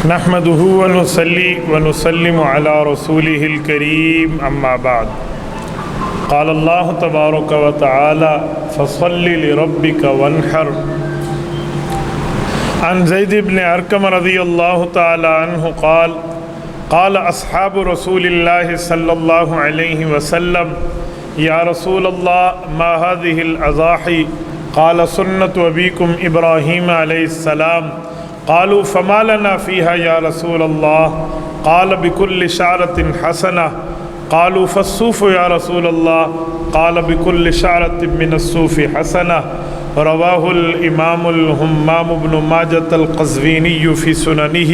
نحمده ونصلي ونسلم على رسوله الكريم أما بعد قال الله تبارك وتعالى فصل لربك وانحر عن زيد بن أرقم رضي الله تعالى عنه قال أصحاب رسول الله صلى الله عليه وسلم يا رسول الله ما هذه الأضاحي قال سنة أبيكم إبراهيم عليه السلام قالوا فما لنا فيها يا رسول الله قال بكل شعرة حسنة قالوا فالصوف يا رسول الله قال بكل شعرة من الصوف حسنة رواه الإمام الهمام بن ماجة القزويني في سننه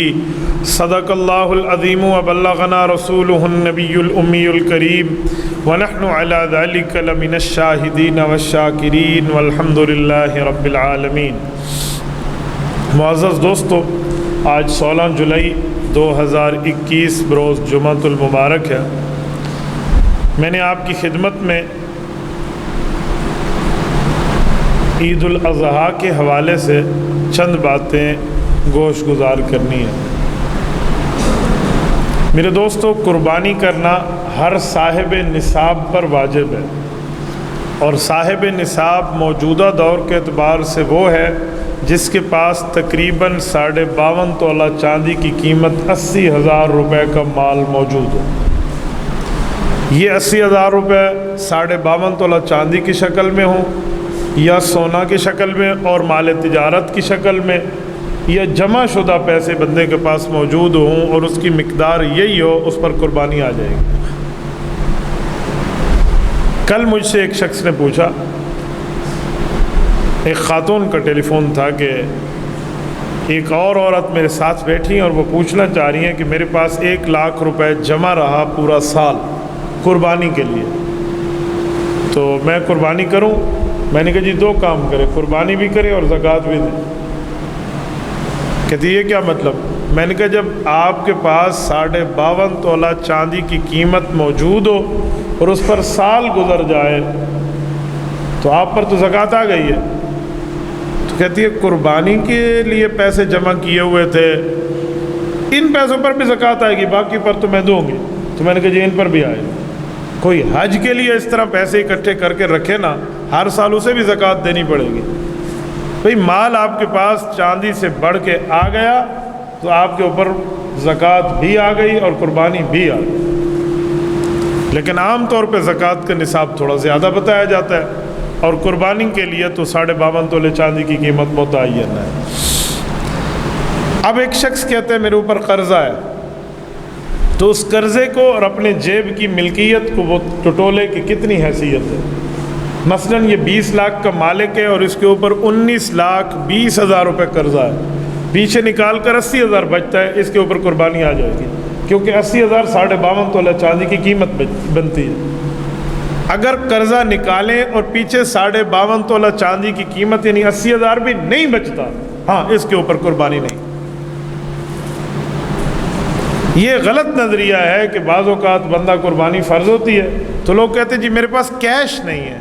صدق الله العظيم وبلغنا رسوله النبي الأمي الكريم ونحن على ذلك لمن الشاهدين والشاكرين والحمد لله رب العالمين۔ معزز دوستو، آج 16 جولائی 2021 بروز جمعۃ المبارک ہے۔ میں نے آپ کی خدمت میں عید الاضحیٰ کے حوالے سے چند باتیں گوش گزار کرنی ہیں۔ میرے دوستو، قربانی کرنا ہر صاحب نصاب پر واجب ہے، اور صاحب نصاب موجودہ دور کے اعتبار سے وہ ہے جس کے پاس تقریباً 52.5 تولہ چاندی کی قیمت 80,000 روپے کا مال موجود ہو۔ یہ 80,000 روپے 52.5 تولہ چاندی کی شکل میں ہوں یا سونا کی شکل میں اور مال تجارت کی شکل میں، یا جمع شدہ پیسے بندے کے پاس موجود ہوں اور اس کی مقدار یہی ہو، اس پر قربانی آ جائے گی۔ کل مجھ سے ایک شخص نے پوچھا، ایک خاتون کا ٹیلی فون تھا کہ ایک اور عورت میرے ساتھ بیٹھی ہیں اور وہ پوچھنا چاہ رہی ہیں کہ میرے پاس 1 لاکھ روپے جمع رہا پورا سال قربانی کے لیے، تو میں قربانی کروں؟ میں نے کہا جی 2 کام کرے، قربانی بھی کرے اور زکوٰۃ بھی دے۔ کہتی یہ کیا مطلب؟ میں نے کہا جب آپ کے پاس 52.5 تولہ چاندی کی قیمت موجود ہو اور اس پر سال گزر جائے تو آپ پر تو زکوٰۃ آ گئی ہے۔ تو کہتی ہے قربانی کے لیے پیسے جمع کیے ہوئے تھے، ان پیسوں پر بھی زکوٰۃ آئے گی، باقی پر تو میں دوں گی۔ تو میں نے کہا جی ان پر بھی آئے گی۔ کوئی حج کے لیے اس طرح پیسے اکٹھے کر کے رکھے نا، ہر سال اسے بھی زکوٰۃ دینی پڑے گی۔ بھئی مال آپ کے پاس چاندی سے بڑھ کے آ گیا تو آپ کے اوپر زکوٰۃ بھی آ گئی اور قربانی بھی آ گئی۔ لیکن عام طور پہ زکوٰۃ کا نصاب تھوڑا زیادہ بتایا جاتا ہے، اور قربانی کے لیے تو 52.5 تولے چاندی کی قیمت متعین ہے۔ اب ایک شخص کہتے ہیں میرے اوپر قرضہ ہے، تو اس قرضے کو اور اپنے جیب کی ملکیت کو وہ ٹٹولے کی کتنی حیثیت ہے۔ مثلاً یہ 20 لاکھ کا مالک ہے اور اس کے اوپر 19,20,000 روپے قرضہ ہے، پیچھے نکال کر 80,000 بچتا ہے، اس کے اوپر قربانی آ جائے گی، کیونکہ 80,000 52.5 تولہ چاندی کی قیمت بنتی ہے۔ اگر قرضہ نکالیں اور پیچھے 52.5 تولہ چاندی کی قیمت یعنی 80,000 بھی نہیں بچتا، ہاں اس کے اوپر قربانی نہیں۔ یہ غلط نظریہ ہے کہ بعض اوقات بندہ قربانی فرض ہوتی ہے تو لوگ کہتے ہیں جی میرے پاس کیش نہیں ہے۔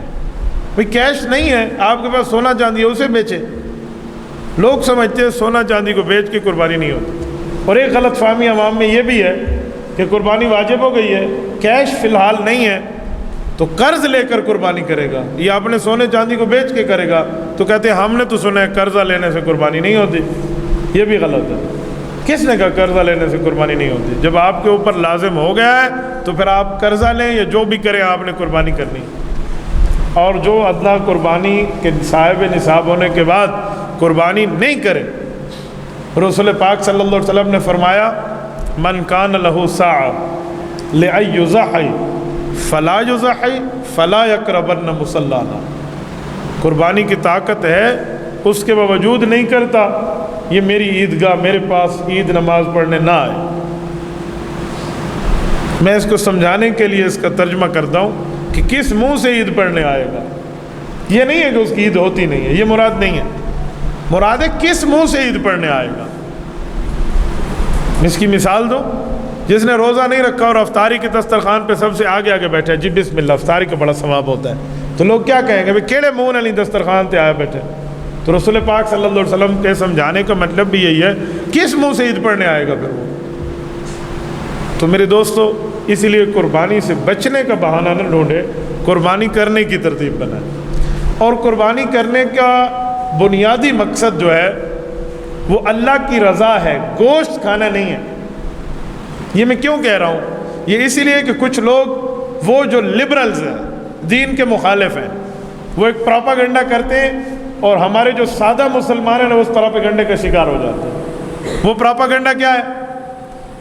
بھئی کیش نہیں ہے، آپ کے پاس سونا چاندی ہے، اسے بیچے۔ لوگ سمجھتے ہیں سونا چاندی کو بیچ کے قربانی نہیں ہوتی، اور ایک غلط فہمی عوام میں یہ بھی ہے کہ قربانی واجب ہو گئی ہے، کیش فی الحال نہیں ہے تو قرض لے کر قربانی کرے گا، یا اپنے سونے چاندی کو بیچ کے کرے گا، تو کہتے ہیں ہم نے تو سنا ہے قرضہ لینے سے قربانی نہیں ہوتی۔ یہ بھی غلط ہے۔ کس نے کہا قرضہ لینے سے قربانی نہیں ہوتی؟ جب آپ کے اوپر لازم ہو گیا ہے تو پھر آپ قرضہ لیں یا جو بھی کریں، آپ نے قربانی کرنی۔ اور جو ادنیٰ قربانی کے صاحب نصاب ہونے کے بعد قربانی نہیں کرے، رسول پاک صلی اللہ علیہ وسلم نے فرمایا من کان لہ سعی لأن یضحی فلا یضحی فلا یقربن مصلانا۔ قربانی کی طاقت ہے، اس کے باوجود نہیں کرتا، یہ میری عیدگاہ، میرے پاس عید نماز پڑھنے نہ آئے۔ میں اس کو سمجھانے کے لیے اس کا ترجمہ کرتا ہوں کہ کس منہ سے عید پڑھنے آئے گا۔ یہ نہیں ہے کہ اس کی عید ہوتی نہیں ہے، یہ مراد نہیں ہے، مراد ہے کس منہ سے عید پڑھنے آئے گا۔ اس کی مثال دو، جس نے روزہ نہیں رکھا اور افطاری کے دسترخوان پہ سب سے آگے آگے بیٹھا ہے، جی بسم اللہ، افطاری کا بڑا ثواب ہوتا ہے، تو لوگ کیا کہیں گے؟ بھئی کیڑے منہ نہیں دسترخوان تے آیا بیٹھے، تو تو رسول پاک صلی اللہ علیہ وسلم کے سمجھانے کا مطلب بھی یہی ہے، کس منہ سے عید پڑھنے آئے گا پھر وہ؟ تو میرے دوستو، اسی لیے قربانی سے بچنے کا بہانہ نہ ڈھونڈے، قربانی کرنے کی ترتیب بنائے۔ اور قربانی کرنے کا بنیادی مقصد جو ہے وہ اللہ کی رضا ہے، گوشت کھانا نہیں ہے۔ یہ میں کیوں کہہ رہا ہوں؟ یہ اسی لیے کہ کچھ لوگ وہ جو لبرلز ہیں، دین کے مخالف ہیں، وہ ایک پراپاگنڈا کرتے ہیں اور ہمارے جو سادہ مسلمان ہیں اس پراپاگنڈے کا شکار ہو جاتے ہیں۔ وہ پراپاگنڈا کیا ہے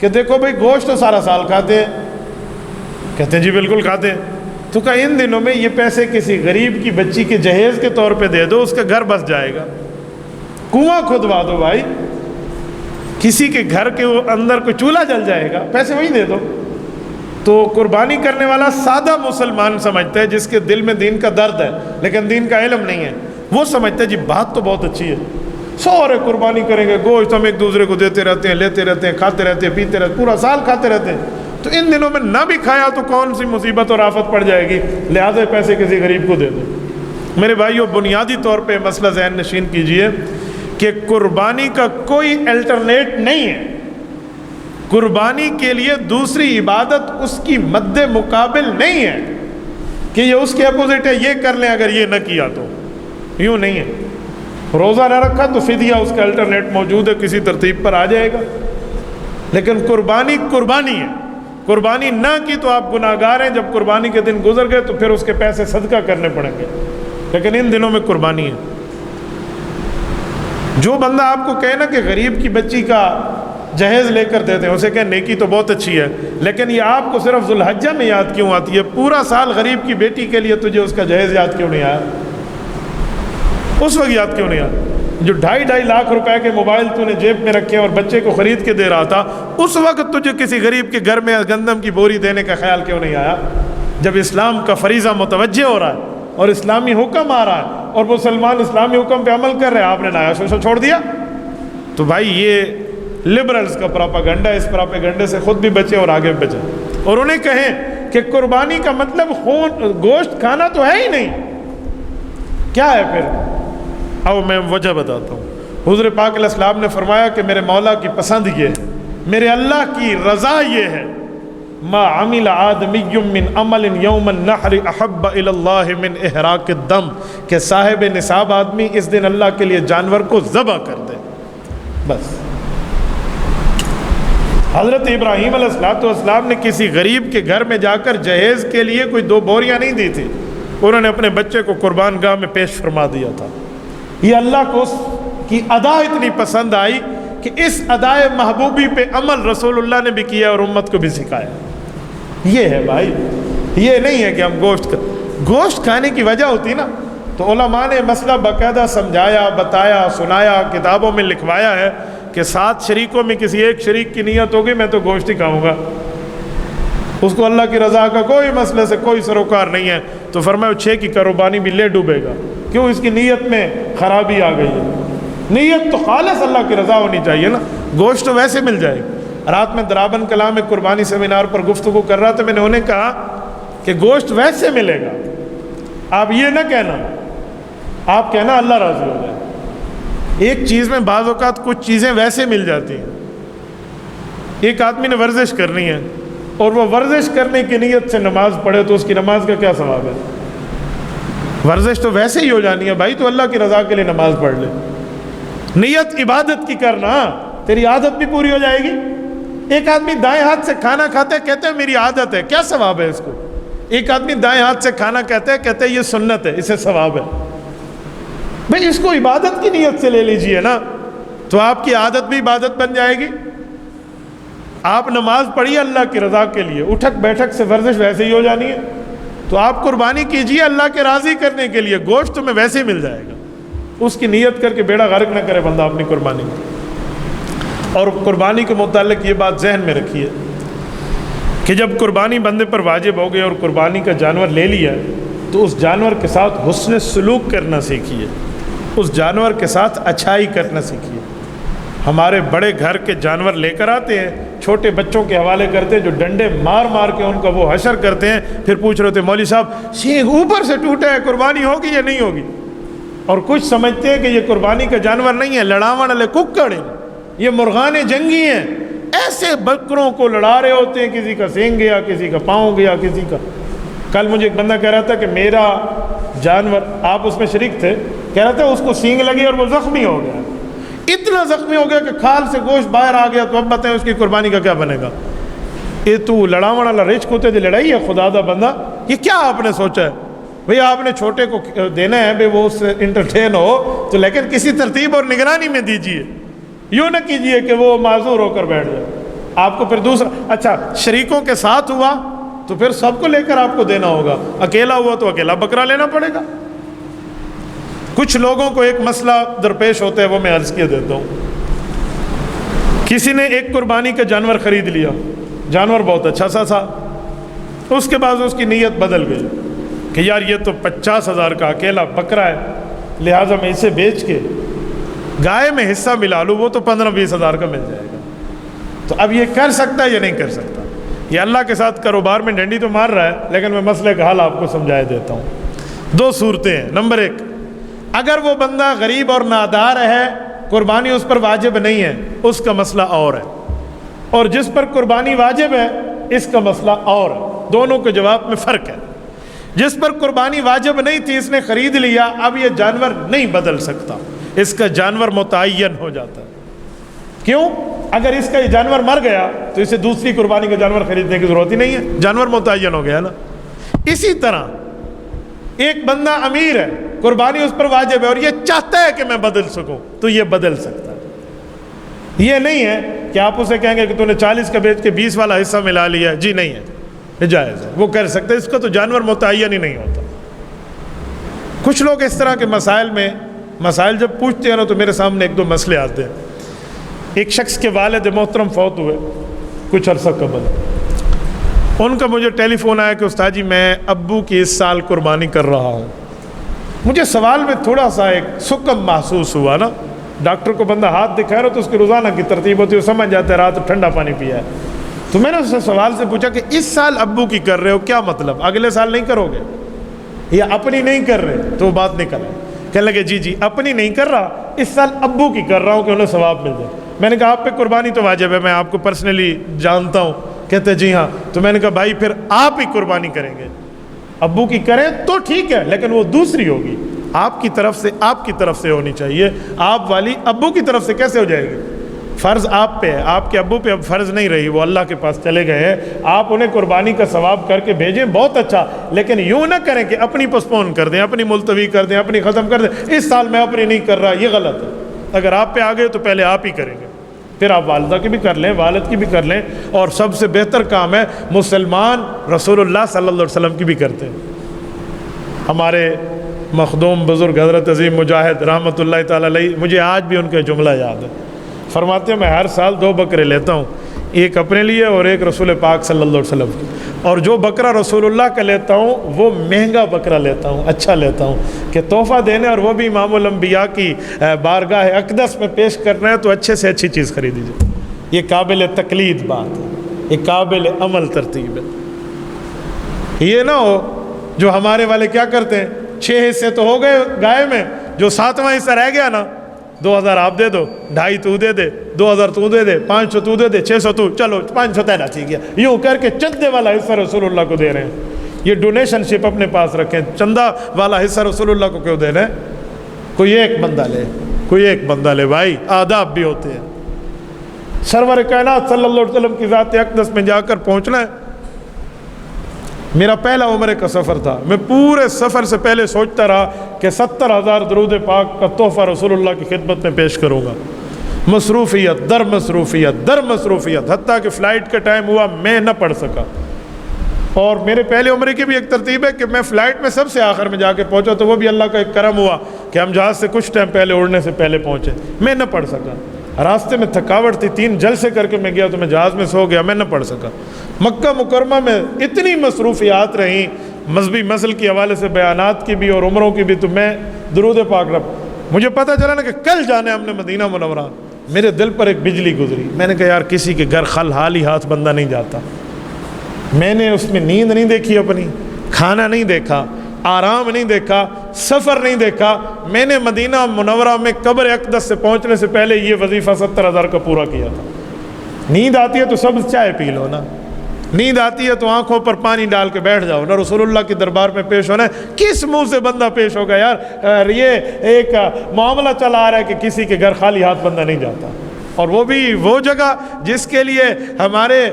کہ دیکھو بھئی گوشت تو سارا سال کھاتے ہیں، کہتے ہیں جی بالکل کھاتے ہیں، تو کہ ان دنوں میں یہ پیسے کسی غریب کی بچی کے جہیز کے طور پہ دے دو، اس کا گھر بس جائے گا۔ کنواں کھدوا دو بھائی، کسی کے گھر کے اندر کوئی چولہا جل جائے گا، پیسے وہی دے دو۔ تو قربانی کرنے والا سادہ مسلمان سمجھتا ہے، جس کے دل میں دین کا درد ہے لیکن دین کا علم نہیں ہے، وہ سمجھتا ہے جی بات تو بہت اچھی ہے، سورے قربانی کریں گے، گوشت ہم ایک دوسرے کو دیتے رہتے ہیں، لیتے رہتے ہیں، کھاتے رہتے ہیں، پیتے رہتے ہیں، پورا سال کھاتے رہتے ہیں، تو ان دنوں میں نہ بھی کھایا تو کون سی مصیبت اور آفت پڑ جائے گی، لہٰذا پیسے کسی غریب کو دے دو۔ میرے بھائیو، بنیادی طور پہ مسئلہ ذہن نشین کیجئے کہ قربانی کا کوئی الٹرنیٹ نہیں ہے۔ قربانی کے لیے دوسری عبادت اس کی مد مقابل نہیں ہے کہ یہ اس کے اپوزٹ ہے، یہ کر لیں اگر یہ نہ کیا تو، یوں نہیں ہے۔ روزہ نہ رکھا تو فدیہ اس کا الٹرنیٹ موجود ہے، کسی ترتیب پر آ جائے گا، لیکن قربانی قربانی ہے۔ قربانی نہ کی تو آپ گناہگار ہیں، جب قربانی کے دن گزر گئے تو پھر اس کے پیسے صدقہ کرنے پڑیں گے، لیکن ان دنوں میں قربانی ہے۔ جو بندہ آپ کو کہے نا کہ غریب کی بچی کا جہیز لے کر دیتے ہیں، اسے کہیں نیکی تو بہت اچھی ہے، لیکن یہ آپ کو صرف ذوالحجہ میں یاد کیوں آتی ہے؟ پورا سال غریب کی بیٹی کے لیے تجھے اس کا جہیز یاد کیوں نہیں آیا؟ اس وقت یاد کیوں نہیں آیا؟ جو 2.5 لاکھ روپے کے موبائل تو نے جیب میں رکھے اور بچے کو خرید کے دے رہا تھا، اس وقت تجھے کسی غریب کے گھر میں گندم کی بوری دینے کا خیال کیوں نہیں آیا؟ جب اسلام کا فریضہ متوجہ ہو رہا ہے اور اسلامی حکم آ رہا ہے اور مسلمان اسلامی حکم پہ عمل کر رہے ہیں، آپ نے نیا سوچا چھوڑ دیا؟ تو بھائی یہ لبرلز کا پراپاگنڈا، اس پراپاگنڈے سے خود بھی بچے اور آگے بھی بچے، اور انہیں کہیں کہ قربانی کا مطلب گوشت کھانا تو ہے ہی نہیں، کیا ہے پھر؟ اب میں وجہ بتاتا ہوں۔ حضور پاک علیہ السلام نے فرمایا کہ میرے مولا کی پسند یہ ہے، میرے اللہ کی رضا یہ ہے، ما عمل آدمی من عمل یوم النحر احب الی اللہ من احراق الدم، کہ صاحب نصاب آدمی اس دن اللہ کے لیے جانور کو ذبح کر دے، بس۔ حضرت ابراہیم علیہ السلام نے کسی غریب کے گھر میں جا کر جہیز کے لیے کوئی 2 بوریاں نہیں دی تھی، انہوں نے اپنے بچے کو قربان گاہ میں پیش فرما دیا تھا۔ یہ اللہ کو اس کی ادا اتنی پسند آئی کہ اس ادائے محبوبی پہ عمل رسول اللہ نے بھی کیا اور امت کو بھی سکھایا۔ یہ ہے بھائی، یہ نہیں ہے کہ ہم گوشت کھانے کی وجہ ہوتی نا تو علماء نے مسئلہ باقاعدہ سمجھایا، بتایا، سنایا، کتابوں میں لکھوایا ہے کہ 7 شریکوں میں کسی ایک شریک کی نیت ہوگی میں تو گوشت ہی کھاؤں گا، اس کو اللہ کی رضا کا کوئی مسئلے سے کوئی سروکار نہیں ہے، تو فرمایا 6 کی قربانی بھی لے ڈوبے گا، کیوں؟ اس کی نیت میں خرابی آ گئی ہے۔ نیت تو خالص اللہ کی رضا ہونی چاہیے نا، گوشت تو ویسے مل جائے گا۔ رات میں درابن کلام میں قربانی سیمینار پر گفتگو کر رہا تھا، میں نے انہیں کہا کہ گوشت ویسے ملے گا، آپ یہ نہ کہنا، آپ کہنا اللہ راضی ہو جائے۔ ایک چیز میں بعض اوقات کچھ چیزیں ویسے مل جاتی ہیں۔ ایک آدمی نے ورزش کرنی ہے اور وہ ورزش کرنے کی نیت سے نماز پڑھے تو اس کی نماز کا کیا ثواب ہے؟ ورزش تو ویسے ہی ہو جانی ہے بھائی، تو اللہ کی رضا کے لیے نماز پڑھ لے۔ نیت عبادت کی کرنا، تیری عادت بھی پوری ہو جائے گی۔ ایک آدمی دائیں ہاتھ سے کھانا کھاتا ہے، کہتے ہیں میری عادت ہے، کیا ثواب ہے اس کو؟ ایک آدمی دائیں ہاتھ سے کھانا کہتا ہے، کہتے ہیں یہ سنت ہے، اسے ثواب ہے۔ بھئی اس کو عبادت کی نیت سے لے لیجئے نا، تو آپ کی عادت بھی عبادت بن جائے گی۔ آپ نماز پڑھیے اللہ کی رضا کے لیے، اٹھک بیٹھک سے ورزش ویسے ہی ہو جانی ہے، تو آپ قربانی کیجئے اللہ کے راضی کرنے کے لیے، گوشت تمہیں ویسے ہی مل جائے گا۔ اس کی نیت کر کے بیڑا غرق نہ کرے بندہ اپنی قربانی کی۔ اور قربانی کے متعلق یہ بات ذہن میں رکھیے کہ جب قربانی بندے پر واجب ہو گئی اور قربانی کا جانور لے لیا تو اس جانور کے ساتھ حسن سلوک کرنا سیکھیے، اس جانور کے ساتھ اچھائی کرنا سیکھیے۔ ہمارے بڑے گھر کے جانور لے کر آتے ہیں، چھوٹے بچوں کے حوالے کرتے ہیں جو ڈنڈے مار مار کے ان کا وہ حشر کرتے ہیں، پھر پوچھ رہے تھے مولوی صاحب سینگ اوپر سے ٹوٹا ہے، قربانی ہوگی یا نہیں ہوگی؟ اور کچھ سمجھتے ہیں کہ یہ قربانی کا جانور نہیں ہے، لڑاون والے ککڑ ہیں، یہ مرغان جنگی ہیں، ایسے بکروں کو لڑا رہے ہوتے ہیں، کسی کا سینگ گیا، کسی کا پاؤں گیا، کسی کا۔ کل مجھے ایک بندہ کہہ رہا تھا کہ میرا جانور، آپ اس میں شریک تھے، کہہ رہا تھا اس کو سینگ لگی اور وہ زخمی ہو گیا، اتنا زخمی ہو گیا کہ کھال سے گوشت باہر آ گیا، تو اب بتائیں اس کی قربانی کا کیا بنے گا؟ یہ تو لڑاون والا رچ کتے دی لڑائی ہے، خدا دا بندہ، یہ کیا آپ نے سوچا ہے؟ بھئی آپ نے چھوٹے کو دینا ہے بھئی وہ اس سے انٹرٹین ہو تو، لیکن کسی ترتیب اور نگرانی میں دیجئے، یوں نہ کیجئے کہ وہ معذور ہو کر بیٹھ جائے۔ آپ کو پھر دوسرا، اچھا شریکوں کے ساتھ ہوا تو پھر سب کو لے کر آپ کو دینا ہوگا، اکیلا ہوا تو اکیلا بکرا لینا پڑے گا۔ کچھ لوگوں کو ایک مسئلہ درپیش ہوتا ہے، وہ میں عرض کیے دیتا ہوں۔ کسی نے ایک قربانی کا جانور خرید لیا، جانور بہت اچھا سا تھا، اس کے بعد اس کی نیت بدل گئی کہ یار یہ تو 50,000 کا اکیلا بکرا ہے، لہٰذا میں اسے بیچ کے گائے میں حصہ ملا لوں، وہ تو 15-20 ہزار کا مل جائے گا۔ تو اب یہ کر سکتا ہے یا نہیں کر سکتا؟ یہ اللہ کے ساتھ کاروبار میں ڈنڈی تو مار رہا ہے، لیکن میں مسئلے کا حل آپ کو سمجھائے دیتا ہوں۔ دو صورتیں ہیں۔ نمبر ایک، اگر وہ بندہ غریب اور نادار ہے، قربانی اس پر واجب نہیں ہے، اس کا مسئلہ اور ہے، اور جس پر قربانی واجب ہے اس کا مسئلہ اور ہے، دونوں کے جواب میں فرق ہے۔ جس پر قربانی واجب نہیں تھی، اس نے خرید لیا، اب یہ جانور نہیں بدل سکتا، اس کا جانور متعین ہو جاتا ہے۔ کیوں؟ اگر اس کا یہ جانور مر گیا تو اسے دوسری قربانی کا جانور خریدنے کی ضرورت ہی نہیں ہے، جانور متعین ہو گیا نا۔ اسی طرح ایک بندہ امیر ہے، قربانی اس پر واجب ہے اور یہ چاہتا ہے کہ میں بدل سکوں، تو یہ بدل سکتا ہے۔ یہ نہیں ہے کہ آپ اسے کہیں گے کہ تو نے 40 کا بیچ کے 20 والا حصہ ملا لیا، جی نہیں ہے، جائز ہے، وہ کر سکتے، اس کا تو جانور متعین ہی نہیں ہوتا۔ کچھ لوگ اس طرح کے مسائل جب پوچھتے ہیں نا تو میرے سامنے ایک دو مسئلے آتے ہیں۔ ایک شخص کے والد محترم فوت ہوئے کچھ عرصہ قبل، ان کا مجھے ٹیلی فون آیا کہ استاد جی میں ابو کی اس سال قربانی کر رہا ہوں۔ مجھے سوال میں تھوڑا سا ایک سکم محسوس ہوا نا، ڈاکٹر کو بندہ ہاتھ دکھائے رہا تو اس کی روزانہ کی ترتیب ہوتی ہے، وہ سمجھ جاتا ہے رات ٹھنڈا پانی پیا ہے۔ تو میں نے اس سے سوال سے پوچھا کہ اس سال ابو کی کر رہے ہو، کیا مطلب اگلے سال نہیں کرو گے یا اپنی نہیں کر رہے؟ تو وہ بات نکل آئی، کہنے لگے جی اپنی نہیں کر رہا، اس سال ابو کی کر رہا ہوں کہ انہیں ثواب مل جائے۔ میں نے کہا آپ پہ قربانی تو واجب ہے، میں آپ کو پرسنلی جانتا ہوں۔ کہتے جی ہاں۔ تو میں نے کہا بھائی پھر آپ ہی قربانی کریں گے، ابو کی کریں تو ٹھیک ہے، لیکن وہ دوسری ہوگی، آپ کی طرف سے ہونی چاہیے، آپ والی ابو کی طرف سے کیسے ہو جائے گی؟ فرض آپ پہ ہے، آپ کے ابو پہ اب فرض نہیں رہی، وہ اللہ کے پاس چلے گئے ہیں، آپ انہیں قربانی کا ثواب کر کے بھیجیں، بہت اچھا، لیکن یوں نہ کریں کہ اپنی پسپون کر دیں، اپنی ملتوی کر دیں، اپنی ختم کر دیں، اس سال میں اپنی نہیں کر رہا، یہ غلط ہے۔ اگر آپ پہ آ گئے تو پہلے آپ ہی کریں گے، پھر آپ والدہ کی بھی کر لیں، والد کی بھی کر لیں، اور سب سے بہتر کام ہے مسلمان رسول اللہ صلی اللہ علیہ وسلم کی بھی کرتے ہیں۔ ہمارے مخدوم بزرگ حضرت عظیم مجاہد رحمۃ اللہ تعالی علیہ، مجھے آج بھی ان کا جملہ یاد ہے، فرماتے ہیں میں ہر سال 2 بکرے لیتا ہوں، ایک اپنے لیے اور ایک رسول پاک صلی اللہ علیہ وسلم کی، اور جو بکرا رسول اللہ کا لیتا ہوں وہ مہنگا بکرا لیتا ہوں، اچھا لیتا ہوں کہ تحفہ دینے، اور وہ بھی امام الانبیاء کی بارگاہ اقدس میں پیش کرنا ہے، تو اچھے سے اچھی چیز خرید لیجیے۔ یہ قابل تقلید بات ہے، یہ قابل عمل ترتیب ہے۔ یہ نہ ہو جو ہمارے والے کیا کرتے ہیں، 6 حصے تو ہو گئے گائے میں، جو 7واں حصہ رہ گیا نا، 2000 آپ دے دو، 2.5 تو دے دے، 2000 تو دے دے، 500 تو دے دے، 600 تو، چلو 500 تیرا ٹھیک ہے، یوں کر کے چندے والا حصہ رسول اللہ کو دے رہے ہیں۔ یہ ڈونیشن شپ اپنے پاس رکھیں، چندہ والا حصہ رسول اللہ کو کیوں دے رہے ہیں؟ کوئی ایک بندہ لے بھائی، آداب بھی ہوتے ہیں۔ سرور کائنات صلی اللہ علیہ وسلم کی ذات اقدس میں جا کر پہنچنا ہے۔ میرا پہلا عمرے کا سفر تھا، میں پورے سفر سے پہلے سوچتا رہا کہ 70,000 درود پاک کا تحفہ رسول اللہ کی خدمت میں پیش کروں گا۔ مصروفیت در مصروفیت، حتیٰ کہ فلائٹ کا ٹائم ہوا میں نہ پڑھ سکا۔ اور میرے پہلے عمرے کی بھی ایک ترتیب ہے کہ میں فلائٹ میں سب سے آخر میں جا کے پہنچا، تو وہ بھی اللہ کا ایک کرم ہوا کہ ہم جہاز سے کچھ ٹائم پہلے اڑنے سے پہلے پہنچے، میں نہ پڑھ سکا۔ راستے میں تھکاوٹ تھی، 3 جلسے کر کے میں گیا تو میں جہاز میں سو گیا، میں نہ پڑھ سکا۔ مکہ مکرمہ میں اتنی مصروفیات رہیں، مذہبی مسل کے حوالے سے بیانات کی بھی اور عمروں کی بھی، تو میں درود پاک رب، مجھے پتہ چلا نا کہ کل جانے ہم نے مدینہ منورہ، میرے دل پر ایک بجلی گزری، میں نے کہا یار کسی کے گھر خالی ہاتھ بندہ نہیں جاتا۔ میں نے اس میں نیند نہیں دیکھی، اپنی کھانا نہیں دیکھا، آرام نہیں دیکھا، سفر نہیں دیکھا. میں نے مدینہ منورہ میں قبر اقدس سے پہنچنے سے پہلے یہ وظیفہ 70,000 کا پورا کیا تھا. نیند آتی ہے تو سبز چائے پی لو نا, نیند آتی ہے تو آنکھوں پر پانی ڈال کے بیٹھ جاؤ نا. رسول اللہ کے دربار میں پیش ہونا ہے, کس منہ سے بندہ پیش ہوگا یار؟ یہ ایک معاملہ چلا آ رہا ہے کہ کسی کے گھر خالی ہاتھ بندہ نہیں جاتا, اور وہ بھی وہ جگہ جس کے لیے ہمارے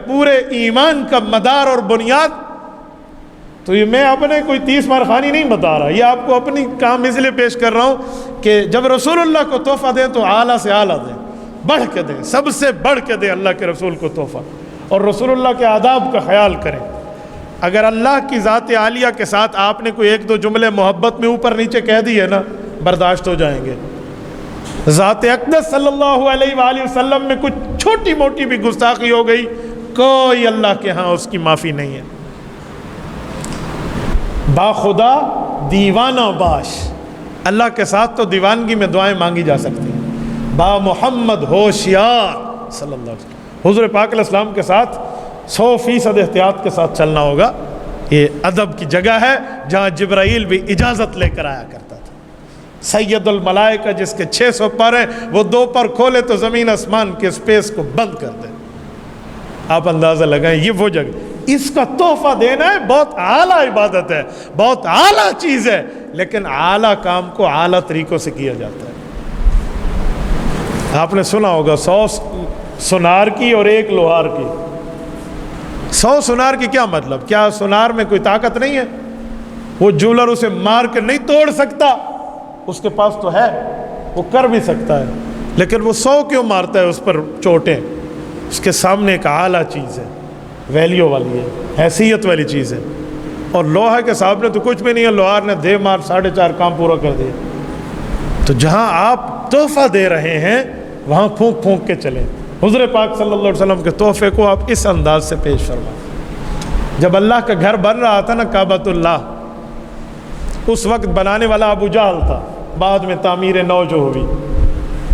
پورے ایمان کا مدار اور بنیاد. تو یہ میں اپنے کوئی 30 مار خانی نہیں بتا رہا, یہ آپ کو اپنی کام اس لیے پیش کر رہا ہوں کہ جب رسول اللہ کو تحفہ دیں تو اعلیٰ سے اعلیٰ دیں, بڑھ کے دیں, سب سے بڑھ کے دیں اللہ کے رسول کو تحفہ, اور رسول اللہ کے آداب کا خیال کریں. اگر اللہ کی ذات عالیہ کے ساتھ آپ نے کوئی 1-2 جملے محبت میں اوپر نیچے کہہ دیے نا, برداشت ہو جائیں گے. ذات اقدس صلی اللہ علیہ وآلہ وسلم میں کچھ چھوٹی موٹی بھی گستاخی ہو گئی, کوئی اللہ کے ہاں اس کی معافی نہیں ہے. با خدا دیوانہ باش, اللہ کے ساتھ تو دیوانگی میں دعائیں مانگی جا سکتی ہیں. با محمد ہوشیار صلی اللہ علیہ وسلم, حضور پاک علیہ السلام کے ساتھ 100% احتیاط کے ساتھ چلنا ہوگا. یہ ادب کی جگہ ہے جہاں جبرائیل بھی اجازت لے کر آیا کرتا تھا. سید الملائکہ جس کے 600 پر ہیں, وہ 2 پر کھولے تو زمین آسمان کے اسپیس کو بند کر دے. آپ اندازہ لگائیں, یہ وہ جگہ, اس کا تحفہ دینا ہے. بہت اعلیٰ عبادت ہے, بہت اعلیٰ چیز ہے, لیکن اعلیٰ کام کو اعلیٰ طریقوں سے کیا جاتا ہے. آپ نے سنا ہوگا 100 سنار کی اور 1 لوہار کی. 100 سنار کی کیا مطلب؟ کیا سنار میں کوئی طاقت نہیں ہے؟ وہ جولر اسے مار کے نہیں توڑ سکتا, اس کے پاس تو ہے, وہ کر بھی سکتا ہے, لیکن وہ 100 کیوں مارتا ہے اس پر چوٹیں؟ اس کے سامنے ایک اعلیٰ چیز ہے, ویلیو والی ہے, حیثیت والی چیز ہے. اور لوہا کے سامنے تو کچھ بھی نہیں ہے, لوہار نے دے مار 4.5 کام پورا کر دیا. تو جہاں آپ تحفہ دے رہے ہیں وہاں پھونک پھونک کے چلیں. حضور پاک صلی اللہ علیہ وسلم کے تحفے کو آپ اس انداز سے پیش فرمائیں. جب اللہ کا گھر بن رہا تھا نا, کعبۃ اللہ, اس وقت بنانے والا ابو جہل تھا, بعد میں تعمیر نو جو ہوئی.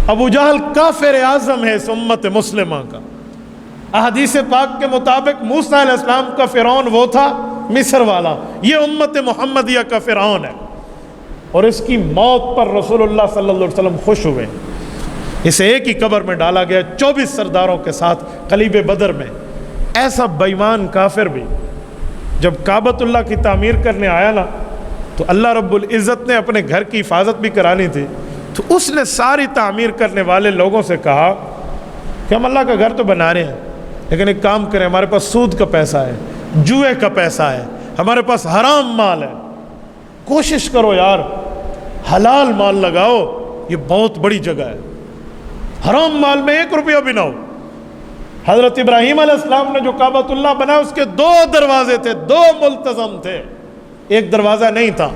ابو جہل کافر اعظم ہے اس امت مسلمہ کا. احادیث پاک کے مطابق موسیٰ علیہ السلام کا فرعون وہ تھا مصر والا, یہ امت محمدیہ کا فرعون ہے. اور اس کی موت پر رسول اللہ صلی اللہ علیہ وسلم خوش ہوئے. اسے ایک ہی قبر میں ڈالا گیا 24 سرداروں کے ساتھ قلیب بدر میں. ایسا بےایمان کافر بھی جب کعبۃ اللہ کی تعمیر کرنے آیا نا, تو اللہ رب العزت نے اپنے گھر کی حفاظت بھی کرانی تھی, تو اس نے ساری تعمیر کرنے والے لوگوں سے کہا کہ ہم اللہ کا گھر تو بنا رہے ہیں, لیکن ایک کام کریں, ہمارے پاس سود کا پیسہ ہے, جوئے کا پیسہ ہے, ہمارے پاس حرام مال ہے, کوشش کرو یار حلال مال لگاؤ, یہ بہت بڑی جگہ ہے. حرام مال میں 1 روپیہ بھی نہ ہو. حضرت ابراہیم علیہ السلام نے جو کعبۃ اللہ بنا, اس کے 2 دروازے تھے, 2 ملتزم تھے, 1 دروازہ نہیں تھا.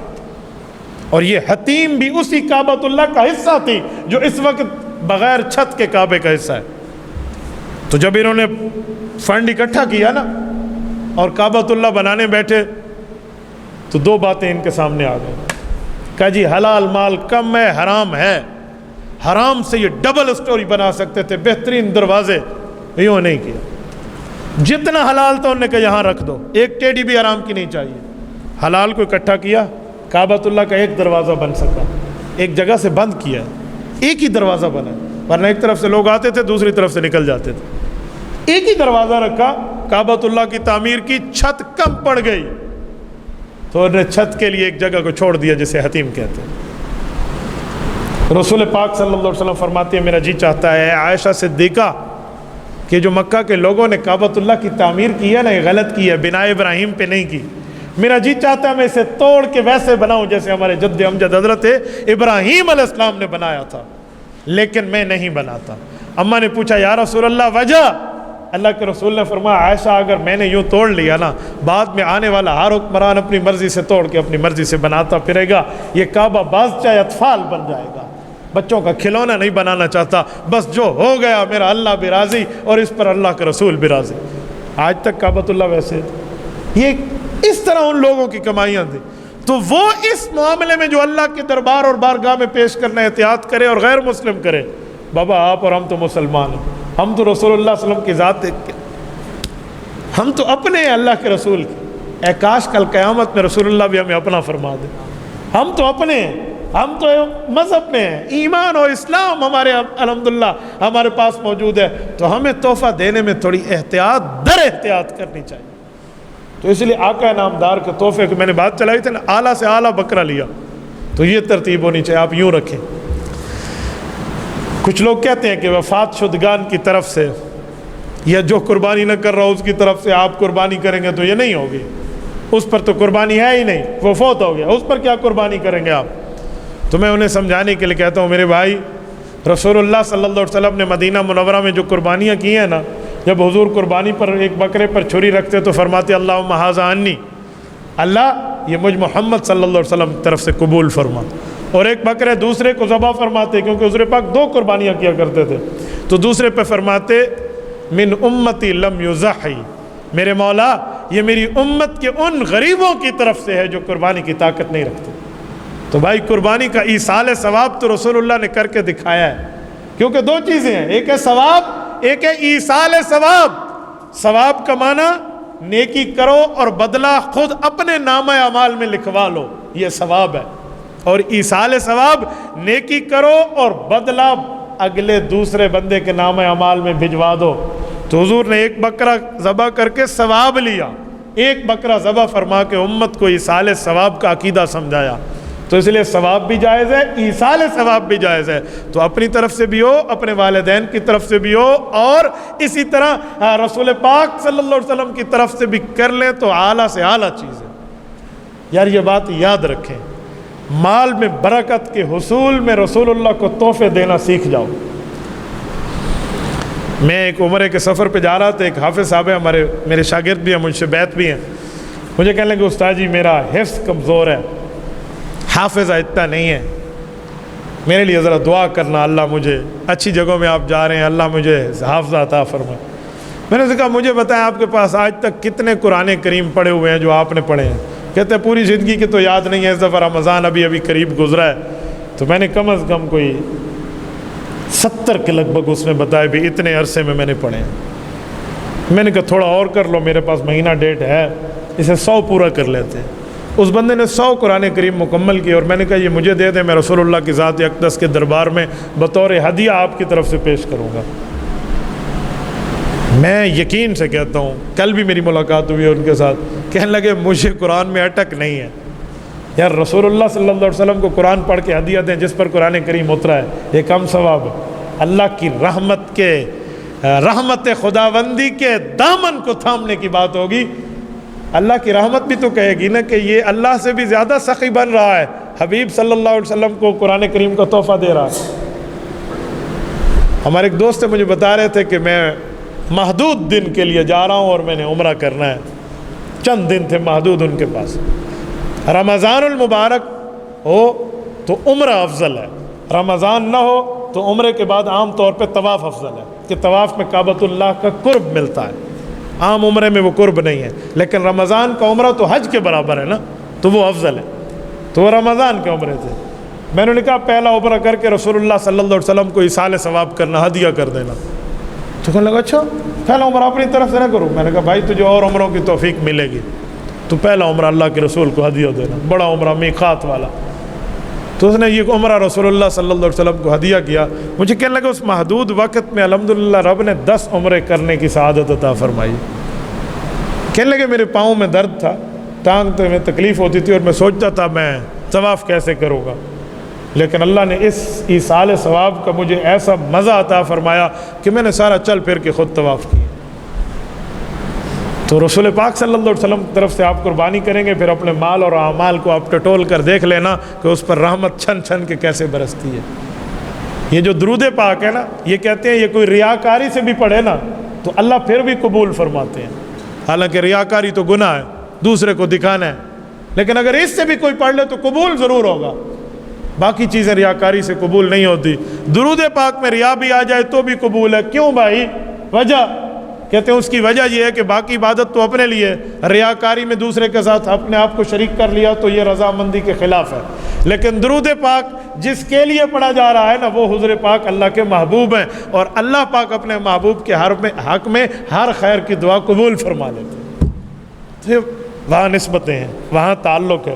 اور یہ حتیم بھی اسی کعبۃ اللہ کا حصہ تھی جو اس وقت بغیر چھت کے کعبے کا حصہ ہے. تو جب انہوں نے فنڈ اکٹھا کیا نا اور کعبۃ اللہ بنانے بیٹھے, تو 2 باتیں ان کے سامنے آ گئی. کہا جی حلال مال کم ہے, حرام ہے, حرام سے یہ ڈبل سٹوری بنا سکتے تھے, بہترین دروازے. یوں نہیں کیا, جتنا حلال تھا انہوں نے کہا یہاں رکھ دو, 1 ٹیڈی بھی حرام کی نہیں چاہیے. حلال کو اکٹھا کیا, کعبۃ اللہ کا 1 دروازہ بن سکا, ایک جگہ سے بند کیا, 1 ہی دروازہ بنا, ورنہ ایک طرف سے لوگ آتے تھے, دوسری طرف سے نکل جاتے تھے. 1 ہی دروازہ رکھا, کعبۃ اللہ کی تعمیر کی, چھت کم پڑ گئی تو انہوں نے چھت کے لیے ایک جگہ کو چھوڑ دیا جسے حتیم کہتے ہیں. رسول پاک صلی اللہ علیہ وسلم فرماتے ہیں, میرا جی چاہتا ہے عائشہ صدیقہ کہ جو مکہ کے لوگوں نے کعبۃ اللہ کی تعمیر کی ہے نا, یہ غلط کی ہے, بنا ابراہیم پہ نہیں کی. میرا جی چاہتا ہے میں اسے توڑ کے ویسے بناؤں جیسے ہمارے جد امجد حضرت ابراہیم علیہ السلام نے بنایا تھا, لیکن میں نہیں بناتا. اماں نے پوچھا یا رسول اللہ وجہ؟ اللہ کے رسول نے فرمایا عائشہ اگر میں نے یوں توڑ لیا نا, بعد میں آنے والا ہر حکمران اپنی مرضی سے توڑ کے اپنی مرضی سے بناتا پھرے گا. یہ کعبہ بازچہ اطفال بن جائے گا, بچوں کا کھلونا نہیں بنانا چاہتا. بس جو ہو گیا میرا اللہ بھی راضی اور اس پر اللہ کے رسول بھی راضی. آج تک کعبۃ اللہ ویسے, یہ اس طرح ان لوگوں کی کمائیاں تھیں. تو وہ اس معاملے میں جو اللہ کے دربار اور بارگاہ میں پیش کرنا احتیاط کرے اور غیر مسلم کرے. بابا آپ اور ہم تو مسلمان ہیں, ہم تو رسول اللہ صلی اللہ علیہ وسلم کی ذات دیکھ کے, ہم تو اپنے اللہ کے رسول کے. اے کاش کل قیامت میں رسول اللہ بھی ہمیں اپنا فرما دے. ہم تو اپنے ہیں، ہم تو مذہب میں ہیں، ایمان اور اسلام ہمارے الحمدللہ ہمارے پاس موجود ہے، تو ہمیں تحفہ دینے میں تھوڑی احتیاط کرنی چاہیے۔ تو اس لیے آقا نامدار کے تحفے کو میں نے بات چلائی تھی نا، اعلیٰ سے اعلیٰ بکرا لیا، تو یہ ترتیب ہونی چاہیے، آپ یوں رکھیں۔ کچھ لوگ کہتے ہیں کہ وفات شدگان کی طرف سے یا جو قربانی نہ کر رہا اس کی طرف سے آپ قربانی کریں گے تو یہ نہیں ہوگی، اس پر تو قربانی ہے ہی نہیں، وہ فوت ہو گیا، اس پر کیا قربانی کریں گے آپ؟ تو میں انہیں سمجھانے کے لیے کہتا ہوں، میرے بھائی، رسول اللہ صلی اللہ علیہ وسلم نے مدینہ منورہ میں جو قربانیاں کی ہیں نا، جب حضور قربانی پر ایک بکرے پر چھری رکھتے تو فرماتے اللہم ھذا عنی، اللہ یہ مجھ محمد صلی اللہ علیہ وسلم طرف سے قبول فرما، اور ایک بکرے دوسرے کو ذبح فرماتے، کیونکہ حضور پاک 2 قربانیاں کیا کرتے تھے، تو دوسرے پہ فرماتے من امتی لم یضحی، میرے مولا یہ میری امت کے ان غریبوں کی طرف سے ہے جو قربانی کی طاقت نہیں رکھتے۔ تو بھائی قربانی کا ایصال ثواب تو رسول اللہ نے کر کے دکھایا ہے، کیونکہ 2 چیزیں ہیں، ایک ہے ثواب، ایک ہے ایصال ثواب۔ ثواب کا معنی نیکی کرو اور بدلہ خود اپنے نامہ اعمال میں لکھوا لو، یہ ثواب ہے، اور ایصال ثواب نیکی کرو اور بدلہ اگلے دوسرے بندے کے نامہ اعمال میں بھجوا دو۔ تو حضور نے ایک بکرا ذبح کر کے ثواب لیا، ایک بکرا ذبح فرما کے امت کو ایصال ثواب کا عقیدہ سمجھایا، تو اس لیے ثواب بھی جائز ہے، ایصال ثواب بھی جائز ہے۔ تو اپنی طرف سے بھی ہو، اپنے والدین کی طرف سے بھی ہو، اور اسی طرح رسول پاک صلی اللہ علیہ وسلم کی طرف سے بھی کر لیں تو اعلیٰ سے اعلیٰ چیز ہے۔ یار یہ بات یاد رکھیں، مال میں برکت کے حصول میں رسول اللہ کو تحفے دینا سیکھ جاؤ۔ میں ایک عمرے کے سفر پہ جا رہا تھا، ایک حافظ صاحب ہیں، میرے شاگرد بھی ہیں، مجھ سے بیعت بھی ہیں، مجھے کہنے لگے استاد جی میرا حفظ کمزور ہے، حافظہ اتنا نہیں ہے، میرے لیے ذرا دعا کرنا، اللہ مجھے اچھی جگہوں میں آپ جا رہے ہیں، اللہ مجھے حافظہ عطا فرمائے۔ میں نے کہا مجھے بتائیں آپ کے پاس آج تک کتنے قرآن کریم پڑھے ہوئے ہیں جو آپ نے پڑھے ہیں؟ کہتے ہیں پوری زندگی کی تو یاد نہیں ہے، اس دفعہ رمضان ابھی قریب گزرا ہے، تو میں نے کم از کم کوئی 70 کے لگ بھگ اس نے بتایا بھی اتنے عرصے میں نے پڑھے ہیں۔ میں نے کہا تھوڑا اور کر لو، میرے پاس مہینہ ڈیٹ ہے، اسے 100 پورا کر لیتے ہیں۔ اس بندے نے 100 قرآن کریم مکمل کی، اور میں نے کہا یہ مجھے دے دیں، میں رسول اللہ کی ذات اقدس کے دربار میں بطور ہدیہ آپ کی طرف سے پیش کروں گا۔ میں یقین سے کہتا ہوں، کل بھی میری ملاقات ہوئی ہے ان کے ساتھ، کہنے لگے مجھے قرآن میں اٹک نہیں ہے، یار رسول اللہ صلی اللہ علیہ وسلم کو قرآن پڑھ کے ہدیہ دیں جس پر قرآن کریم اترا ہے، یہ کم ثواب ہے۔ اللہ کی رحمت خداوندی کے دامن کو تھامنے کی بات ہوگی، اللہ کی رحمت بھی تو کہے گی نا کہ یہ اللہ سے بھی زیادہ سخی بن رہا ہے، حبیب صلی اللہ علیہ وسلم کو قرآن کریم کا تحفہ دے رہا ہے۔ ہمارے ایک دوست مجھے بتا رہے تھے کہ میں محدود دن کے لیے جا رہا ہوں اور میں نے عمرہ کرنا ہے، چند دن تھے محدود ان کے پاس، رمضان المبارک ہو تو عمرہ افضل ہے، رمضان نہ ہو تو عمرے کے بعد عام طور پہ طواف افضل ہے، کہ طواف میں کعبۃ اللہ کا قرب ملتا ہے، عام عمرے میں وہ قرب نہیں ہے، لیکن رمضان کا عمرہ تو حج کے برابر ہے نا، تو وہ افضل ہے، تو وہ رمضان کے عمرے تھے۔ میں نے کہا پہلا عمرہ کر کے رسول اللہ صلی اللہ علیہ وسلم کو ایصال ثواب کرنا، ہدیہ کر دینا۔ تو کہنے لگا اچھا پہلا عمرہ اپنی طرف سے نہ کروں؟ میں نے کہا بھائی تجھے اور عمروں کی توفیق ملے گی، تو پہلا عمرہ اللہ کے رسول کو ہدیہ دینا، بڑا عمرہ میقات والا۔ تو اس نے یہ عمرہ رسول اللہ صلی اللہ علیہ وسلم کو ہدیہ کیا۔ مجھے کہنے لگا اس محدود وقت میں الحمدللہ رب نے 10 عمرے کرنے کی سعادت عطا فرمائی۔ کہنے لگے میرے پاؤں میں درد تھا، ٹانگ میں تکلیف ہوتی تھی، اور میں سوچتا تھا میں طواف کیسے کروں گا، لیکن اللہ نے اس ایصال ثواب کا مجھے ایسا مزہ عطا فرمایا کہ میں نے سارا چل پھر کے خود طواف کیا۔ تو رسول پاک صلی اللہ علیہ وسلم کی طرف سے آپ قربانی کریں گے، پھر اپنے مال اور اعمال کو آپ ٹٹول کر دیکھ لینا کہ اس پر رحمت چھن چھن کے کیسے برستی ہے۔ یہ جو درود پاک ہے نا، یہ کہتے ہیں یہ کوئی ریاکاری سے بھی پڑھے نا تو اللہ پھر بھی قبول فرماتے ہیں، حالانکہ ریاکاری تو گناہ ہے، دوسرے کو دکھانا ہے، لیکن اگر اس سے بھی کوئی پڑھ لے تو قبول ضرور ہوگا، باقی چیزیں ریاکاری سے قبول نہیں ہوتی۔ درود پاک میں ریا بھی آ جائے تو بھی قبول ہے، کیوں بھائی؟ وجہ کہتے ہیں اس کی وجہ یہ ہے کہ باقی عبادت تو اپنے لیے، ریاکاری میں دوسرے کے ساتھ اپنے آپ کو شریک کر لیا تو یہ رضامندی کے خلاف ہے، لیکن درود پاک جس کے لیے پڑھا جا رہا ہے نا وہ حضور پاک اللہ کے محبوب ہیں، اور اللہ پاک اپنے محبوب کے حق میں ہر خیر کی دعا قبول فرما لیتے ہیں، وہاں نسبتیں ہیں، وہاں تعلق ہے۔